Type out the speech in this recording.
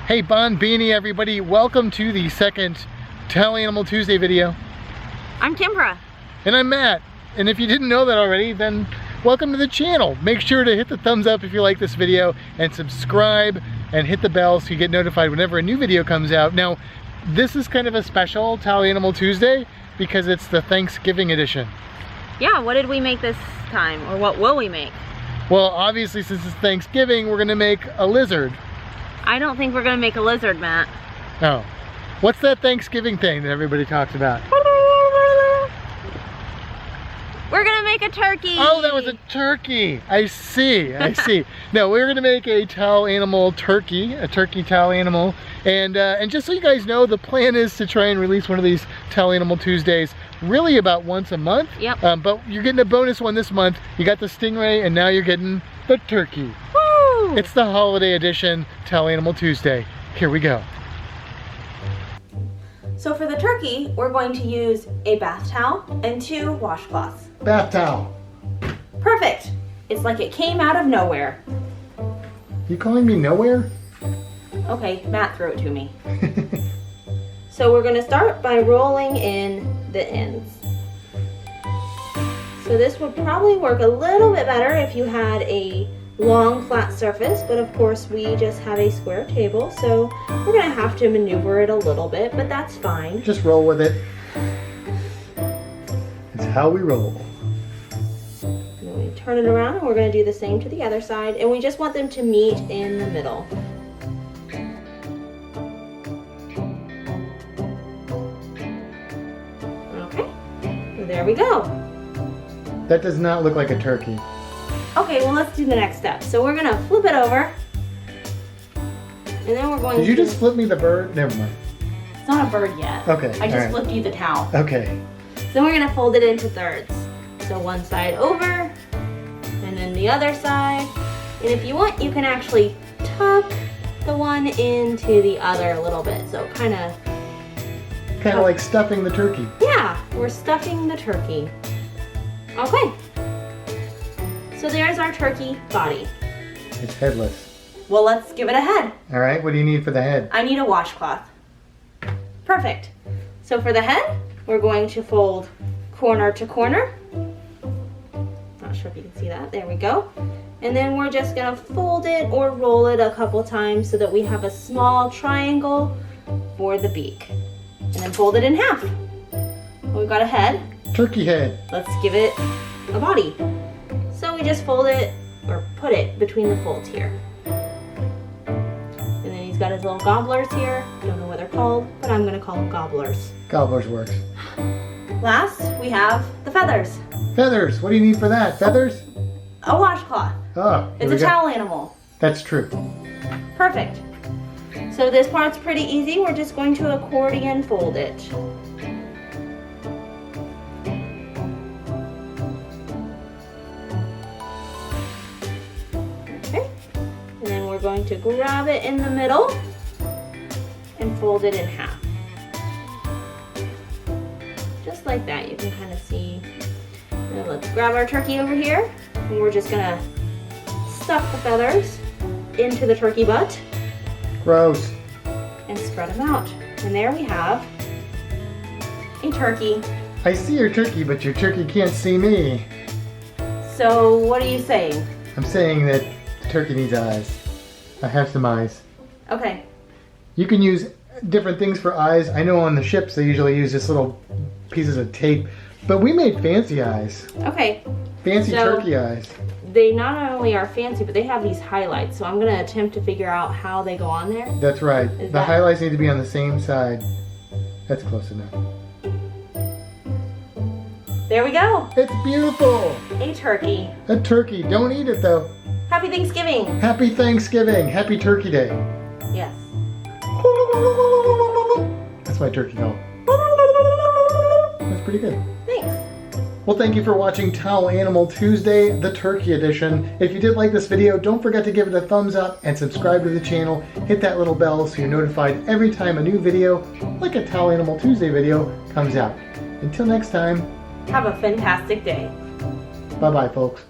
Hey Bon Beanie everybody, welcome to the second Tell Animal Tuesday video. I'm Kimbra. And I'm Matt. And if you didn't know that already, then welcome to the channel. Make sure to hit the thumbs up if you like this video and subscribe and hit the bell so you get notified whenever a new video comes out. Now, this is kind of a special Tell Animal Tuesday because it's the Thanksgiving edition. Yeah, what did we make this time? Or what will we make? Well, obviously since it's Thanksgiving, we're gonna make a lizard. I don't think we're gonna make a lizard, Matt. Oh. What's that Thanksgiving thing that everybody talks about? We're gonna make a turkey. Oh, that was a turkey. I see, I see. No, we're gonna make a Tell Animal turkey, a turkey Tell Animal. And just so you guys know, the plan is to try and release one of these Tell Animal Tuesdays really about once a month. Yep. But you're getting a bonus one this month. You got the stingray and now you're getting the turkey. Woo! It's the holiday edition Tell Animal Tuesday. Here we go. So for the turkey, we're going to use a bath towel and 2 washcloths. Bath towel. Perfect. It's like it came out of nowhere. You calling me nowhere? Okay, Matt threw it to me. So we're gonna start by rolling in the ends. So this would probably work a little bit better if you had a long flat surface, but of course we just have a square table, so we're gonna have to maneuver it a little bit, but that's fine. Just roll with it. It's how we roll. And then we turn it around and we're gonna do the same to the other side, and we just want them to meet in the middle. Okay, so there we go. That does not look like a turkey. Okay, well let's do the next step. So we're gonna flip it over, and then we're going to... Did you just flip me the bird? Never mind. It's not a bird yet. Okay, I just all right. flipped you the towel. Okay. So we're gonna fold it into thirds. So one side over, and then the other side. And if you want, you can actually tuck the one into the other a little bit. So kind of Like stuffing the turkey. Yeah, we're stuffing the turkey. Okay. So there's our turkey body. It's headless. Well, let's give it a head. All right, what do you need for the head? I need a washcloth. Perfect. So for the head, we're going to fold corner to corner. Not sure if you can see that. There we go. And then we're just gonna fold it or roll it a couple times so that we have a small triangle for the beak. And then fold it in half. Well, we've got a head. Turkey head. Let's give it a body. So we just fold it, or put it between the folds here. And then he's got his little gobblers here. Don't know what they're called, but I'm gonna call them gobblers. Gobblers works. Last, we have the feathers. Feathers, what do you need for that? Feathers? A washcloth. Oh, It's a towel animal. That's true. Perfect. So this part's pretty easy. We're just going to accordion fold it. Okay. And then we're going to grab it in the middle and fold it in half. Just like that. You can kind of see. Now let's grab our turkey over here, and we're just gonna stuff the feathers into the turkey butt. Gross. And spread them out. And there we have a turkey. I see your turkey, but your turkey can't see me. So what are you saying? I'm saying that the turkey needs eyes. I have some eyes. Okay. You can use different things for eyes. I know on the ships they usually use just little pieces of tape, but we made fancy eyes. Okay. Fancy So- turkey eyes. They not only are fancy, but they have these highlights. So I'm gonna attempt to figure out how they go on there. That's right. Is The that- highlights need to be on the same side. That's close enough. There we go. It's beautiful. A turkey. A turkey. Don't eat it though. Happy Thanksgiving. Happy Thanksgiving. Happy Turkey Day. Yes. That's my turkey call. That's pretty good. Thanks. Well, thank you for watching Tell Animal Tuesday, the Turkey Edition. If you did like this video, don't forget to give it a thumbs up and subscribe to the channel. Hit that little bell so you're notified every time a new video, like a Tell Animal Tuesday video, comes out. Until next time, Have a fantastic day. bye-bye, folks.